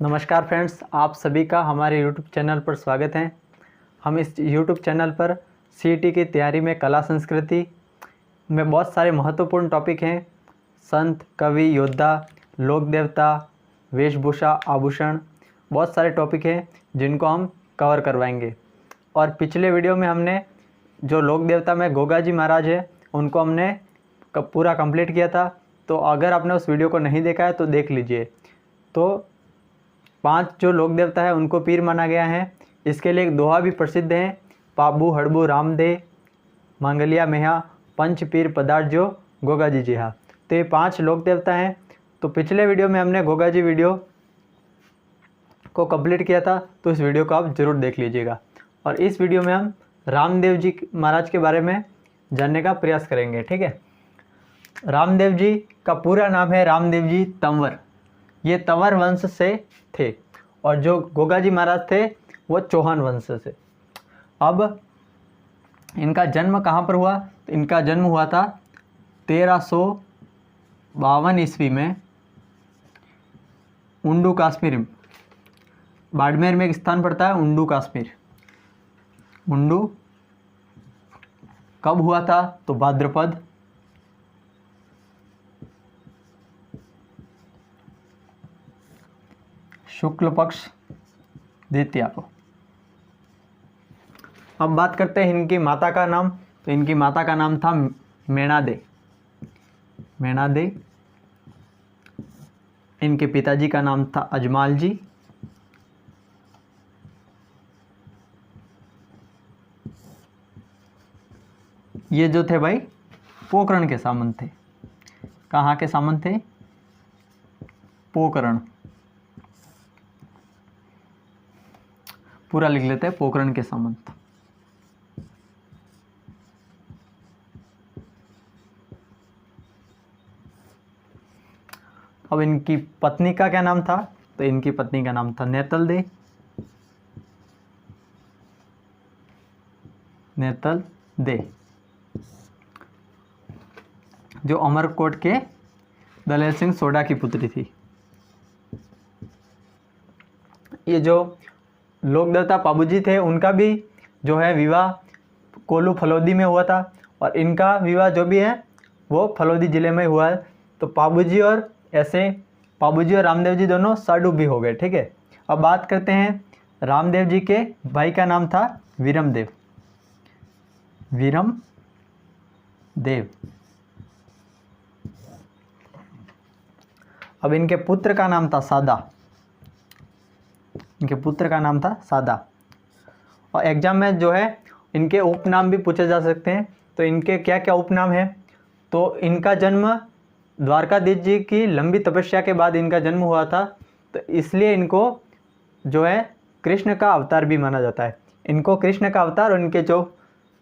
नमस्कार फ्रेंड्स, आप सभी का हमारे YouTube चैनल पर स्वागत है। हम इस YouTube चैनल पर CET की तैयारी में कला संस्कृति में बहुत सारे महत्वपूर्ण टॉपिक हैं। संत, कवि, योद्धा, लोक देवता, वेशभूषा, आभूषण, बहुत सारे टॉपिक हैं जिनको हम कवर करवाएंगे। और पिछले वीडियो में हमने जो लोक देवता में गोगा जी महाराज है उनको हमने पूरा कंप्लीट किया था। तो अगर आपने उस वीडियो को नहीं देखा है तो देख लीजिए। तो 5 जो लोक देवता है उनको पीर माना गया है। इसके लिए एक दोहा भी प्रसिद्ध है, पाबू हड़बू रामदे मांगलिया मेहा पंच पीर पदार्थ जो गोगा जी जिहा। तो ये 5 लोक देवता हैं। तो पिछले वीडियो में हमने गोगा जी वीडियो को कंप्लीट किया था, तो इस वीडियो को आप ज़रूर देख लीजिएगा। और इस वीडियो में हम रामदेव जी महाराज के बारे में जानने का प्रयास करेंगे। ठीक है, रामदेव जी का पूरा नाम है रामदेव जी तंवर। ये तंवर वंश से थे और जो गोगा जी महाराज थे वो चौहान वंश से। अब इनका जन्म कहाँ पर हुआ? तो इनका जन्म हुआ था 1352 ईस्वी में उंडू कश्मीर, बाड़मेर में एक स्थान पड़ता है उंडू कश्मीर। उंडू कब हुआ था? तो भाद्रपद शुक्ल पक्ष द्वितीया को। अब बात करते हैं इनकी माता का नाम। तो इनकी माता का नाम था मेणादे। मेणादे। इनके पिताजी का नाम था अजमाल जी। ये जो थे भाई पोकरण के सामंत थे। कहाँ के सामंत थे? पोकरण। पूरा लिख लेते हैं, पोकरण के सामंत। अब इनकी पत्नी का क्या नाम था? तो इनकी पत्नी का नाम था नेतल दे। नेतल दे जो अमरकोट के दलेल सिंह सोडा की पुत्री थी। ये जो लोक देवता पाबूजी थे उनका भी जो है विवाह कोल्लू फलोदी में हुआ था और इनका विवाह जो भी है वो फलोदी ज़िले में हुआ है। तो पाबूजी और रामदेव जी दोनों साडूबी हो गए। ठीक है, अब बात करते हैं रामदेव जी के भाई का नाम था वीरमदेव। वीरमदेव। अब इनके पुत्र का नाम था सादा। इनके पुत्र का नाम था सादा। और एग्जाम में जो है इनके उपनाम भी पूछे जा सकते हैं। तो इनके क्या क्या उपनाम हैं? तो इनका जन्म द्वारकाधीश जी की लंबी तपस्या के बाद इनका जन्म हुआ था, तो इसलिए इनको जो है कृष्ण का अवतार भी माना जाता है। इनको कृष्ण का अवतार और इनके जो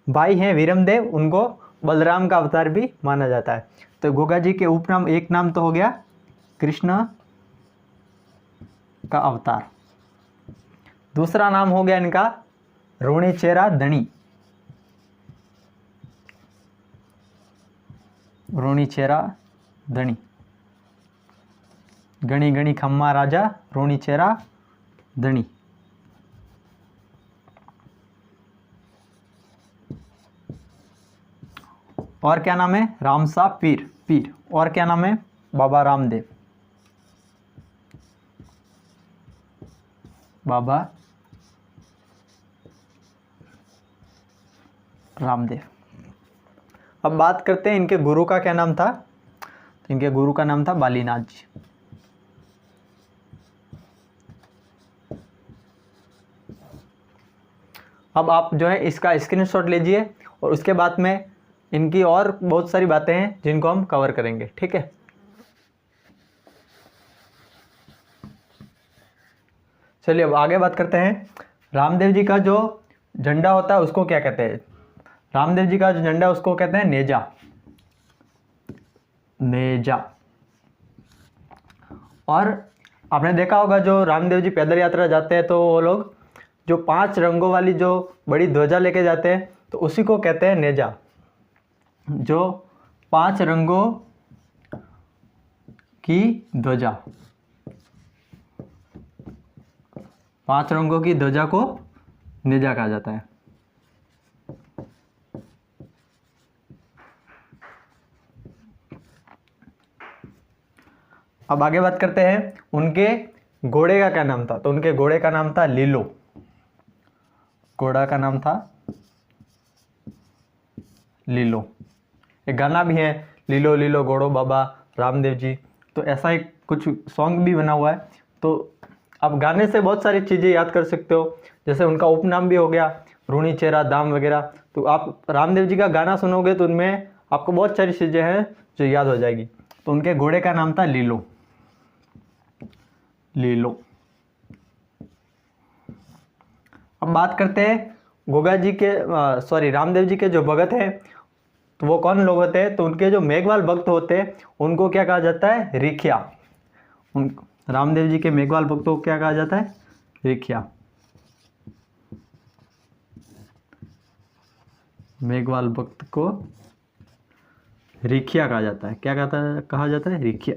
भाई हैं वीरमदेव उनको बलराम का अवतार भी माना जाता है। तो गोगा जी के उपनाम, एक नाम तो हो गया कृष्ण का अवतार, दूसरा नाम हो गया इनका रोणीचेरा धणी। रोणीचेरा धणी। गणी गणी खम्मा राजा रोणीचेरा धणी। और क्या नाम है? रामसा पीर। पीर। और क्या नाम है? बाबा रामदेव। बाबा रामदेव। अब बात करते हैं इनके गुरु का क्या नाम था। तो इनके गुरु का नाम था बालीनाथ जी। अब आप जो है इसका स्क्रीनशॉट लीजिए और उसके बाद में इनकी और बहुत सारी बातें हैं जिनको हम कवर करेंगे। ठीक है, चलिए अब आगे बात करते हैं। रामदेव जी का जो झंडा होता है उसको क्या कहते हैं? रामदेव जी का जो झंडा उसको कहते हैं नेजा। नेजा। और आपने देखा होगा जो रामदेव जी पैदल यात्रा जाते हैं तो वो लोग जो 5 रंगों वाली जो बड़ी ध्वजा लेके जाते हैं तो उसी को कहते हैं नेजा। जो 5 रंगों की ध्वजा। 5 रंगों की ध्वजा को नेजा कहा जाता है। अब आगे बात करते हैं उनके घोड़े का क्या नाम था। तो उनके घोड़े का नाम था लीलो। घोड़ा का नाम था लीलो। एक गाना भी है, लीलो लीलो घोड़ो बाबा रामदेव जी। तो ऐसा एक कुछ सॉन्ग भी बना हुआ है। तो आप गाने से बहुत सारी चीज़ें याद कर सकते हो, जैसे उनका उपनाम भी हो गया रूणी चेहरा दाम वगैरह। तो आप रामदेव जी का गाना सुनोगे तो उनमें आपको बहुत सारी चीज़ें हैं जो याद हो जाएगी। तो उनके घोड़े का नाम था लीलो। लीलो। अब बात करते हैं गोगा जी के रामदेव जी के जो भगत हैं, तो वो कौन लोग होते हैं। तो उनके जो मेघवाल भक्त होते हैं उनको क्या कहा जाता है, रिखिया। रामदेव जी के मेघवाल भक्तों को क्या कहा जाता है, रिखिया। मेघवाल भक्त को रिखिया कहा जाता है। क्या कहा जाता है, रिखिया।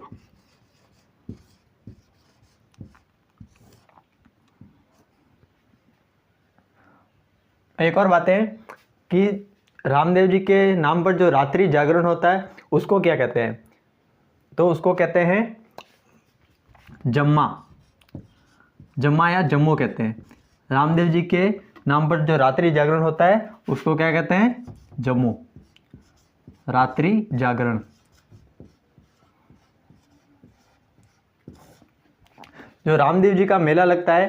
एक और बात है कि रामदेव जी के नाम पर जो रात्रि जागरण होता है उसको क्या कहते हैं। तो उसको कहते हैं जम्मा। जम्मा या जम्मू कहते हैं। रामदेव जी के नाम पर जो रात्रि जागरण होता है उसको क्या कहते हैं, जम्मू। रात्रि जागरण। जो रामदेव जी का मेला लगता है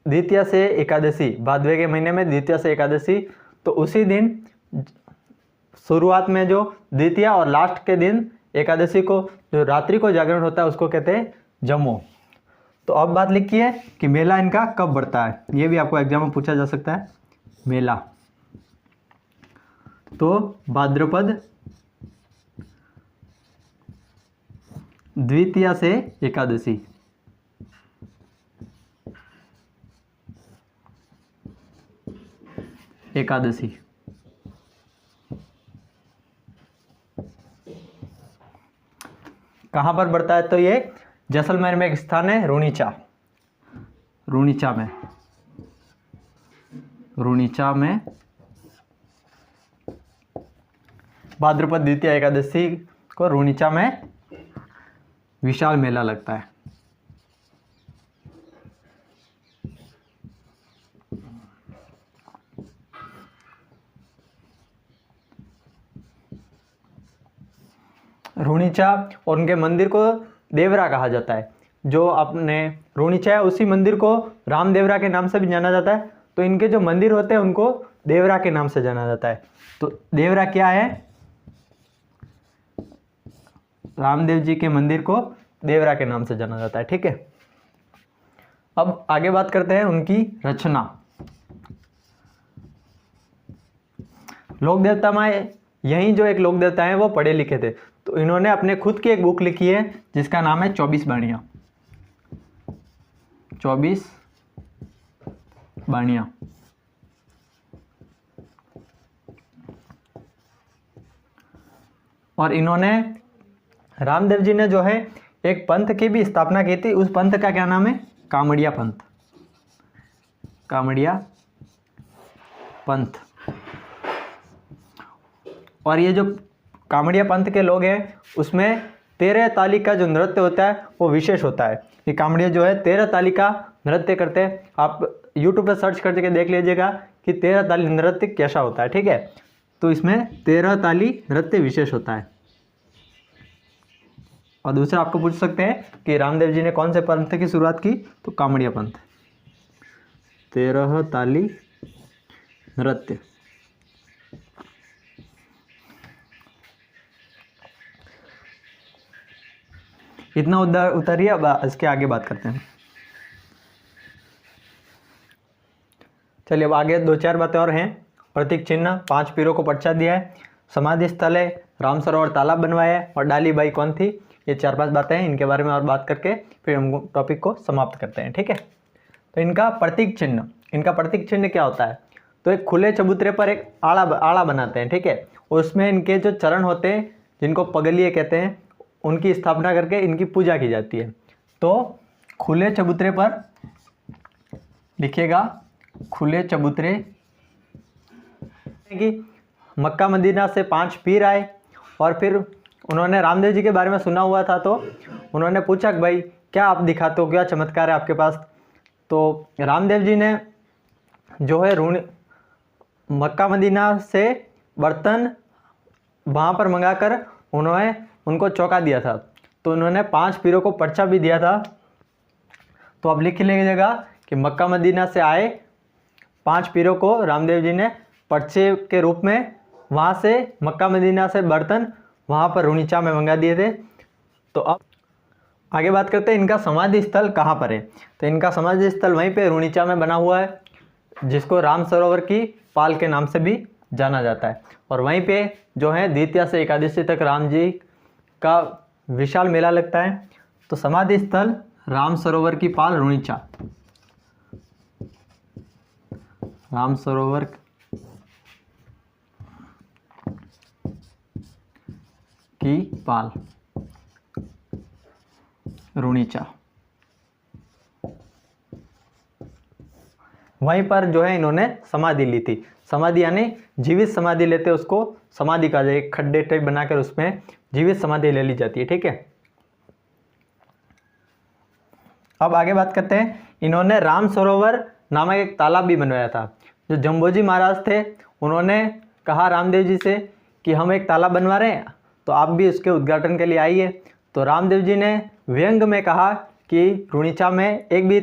द्वितीया से एकादशी, भादवे के महीने में द्वितीया से एकादशी, तो उसी दिन शुरुआत में जो द्वितीया और लास्ट के दिन एकादशी को जो रात्रि को जागरण होता है उसको कहते हैं जम्मू। तो अब बात लिखी है कि मेला इनका कब बढ़ता है, ये भी आपको एग्जाम में पूछा जा सकता है। मेला तो भाद्रपद द्वितीया से एकादशी। एकादशी कहाँ पर बढ़ता है। तो ये जैसलमेर में एक स्थान है रूणीचा। रूणीचा में भाद्रपद द्वितीया एकादशी को रूणीचा में विशाल मेला लगता है। रूणीचा और उनके मंदिर को देवरा कहा जाता है। जो अपने रूणीचा है उसी मंदिर को रामदेवरा के नाम से भी जाना जाता है। तो इनके जो मंदिर होते हैं उनको देवरा के नाम से जाना जाता है। तो देवरा क्या है, रामदेव जी के मंदिर को देवरा के नाम से जाना जाता है। ठीक है, अब आगे बात करते हैं उनकी रचना। लोक देवता में यही जो एक लोक देवता है वो पढ़े लिखे थे। तो इन्होंने अपने खुद की एक बुक लिखी है जिसका नाम है 24 बाणियां। 24 बाणियां। और इन्होंने रामदेव जी ने जो है एक पंथ की भी स्थापना की थी। उस पंथ का क्या नाम है, कामड़िया पंथ। कामड़िया पंथ। और ये जो कामड़िया पंथ के लोग हैं उसमें 13 ताली का जो नृत्य होता है वो विशेष होता है। ये कामड़िया जो है 13 ताली का नृत्य करते हैं। आप YouTube पर सर्च करके देख लीजिएगा कि 13 ताली नृत्य कैसा होता है। ठीक है, तो इसमें 13 ताली नृत्य विशेष होता है। और दूसरा आपको पूछ सकते हैं कि रामदेव जी ने कौन से पंथ की शुरुआत की। तो कामड़िया पंथ। 13 ताली नृत्य। इतना उतारिए। अब इसके आगे बात करते हैं। चलिए अब आगे 2-4 बातें और हैं। प्रतीक चिन्ह, 5 पीरों को पर्चा दिया है, समाधि स्थल है, राम सरोवर तालाब बनवाया है, और डाली बाई कौन थी। ये 4-5 बातें हैं। इनके बारे में और बात करके फिर हम टॉपिक को समाप्त करते हैं। ठीक है, तो इनका प्रतीक चिन्ह क्या होता है। तो एक खुले चबूतरे पर एक आड़ा बनाते हैं। ठीक है, उसमें इनके जो चरण होते हैं जिनको पगलिए कहते हैं उनकी स्थापना करके इनकी पूजा की जाती है। तो खुले चबूतरे पर लिखिएगा खुले चबूतरे कि मक्का मदीना से 5 पीर आए और फिर उन्होंने रामदेव जी के बारे में सुना हुआ था, तो उन्होंने पूछा कि भाई क्या आप दिखाते हो, क्या चमत्कार है आपके पास। तो रामदेव जी ने जो है मक्का मदीना से बर्तन वहाँ पर मंगाकर उन्होंने उनको चौंका दिया था। तो उन्होंने 5 पीरों को पर्चा भी दिया था। तो अब लिख लीजिएगा कि मक्का मदीना से आए 5 पीरों को रामदेव जी ने पर्चे के रूप में वहाँ से मक्का मदीना से बर्तन वहाँ पर रुनीचा में मंगा दिए थे। तो अब आगे बात करते हैं इनका समाधि स्थल कहाँ पर है। तो इनका समाधि स्थल वहीं पे रुनीचा में बना हुआ है, जिसको राम सरोवर की पाल के नाम से भी जाना जाता है। और वहीं पे जो है द्वितीया से एकादशी तक राम जी का विशाल मेला लगता है। तो समाधि स्थल राम सरोवर की पाल रुनीचा, राम सरोवर की पाल रुनीचा, वहीं पर जो है इन्होंने समाधि ली थी। समाधि यानी जीवित समाधि लेते उसको समाधि कहा जाए, एक खड्डे टाइप बनाकर उसमें जीवित समाधि ले ली जाती है, ठीक है। अब आगे बात करते हैं, इन्होंने राम सरोवर नामक एक तालाब भी बनवाया था। जो जम्बोजी महाराज थे उन्होंने कहा रामदेव जी से कि हम एक तालाब बनवा रहे हैं, तो आप भी उसके उद्घाटन के लिए आइए। तो रामदेव जी ने व्यंग में कहा कि रुनीचा में एक भी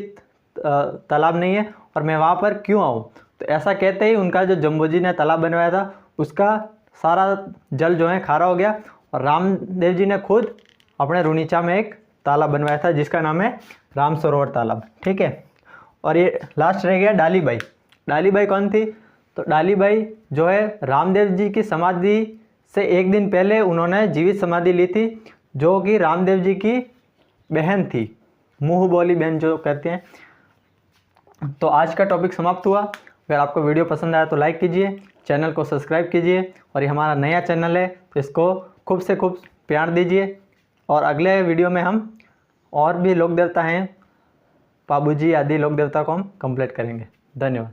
तालाब नहीं है और मैं वहाँ पर क्यों आऊँ। तो ऐसा कहते ही उनका जो जम्बोजी ने तालाब बनवाया था उसका सारा जल जो है खारा हो गया और रामदेव जी ने खुद अपने रुनीचा में एक तालाब बनवाया था जिसका नाम है राम सरोवर तालाब, ठीक है। और ये लास्ट रह गया डाली बाई। डाली बाई कौन थी? तो डाली बाई जो है रामदेव जी की समाधि से एक दिन पहले उन्होंने जीवित समाधि ली थी, जो कि रामदेव जी की बहन थी, मुँह बोली बहन जो कहते हैं। तो आज का टॉपिक समाप्त हुआ। अगर आपको वीडियो पसंद आया तो लाइक कीजिए, चैनल को सब्सक्राइब कीजिए और ये हमारा नया चैनल है तो इसको खूब से खूब प्यार दीजिए। और अगले वीडियो में हम और भी लोक देवता हैं, बाबूजी आदि लोक देवता को हम कंप्लीट करेंगे। धन्यवाद।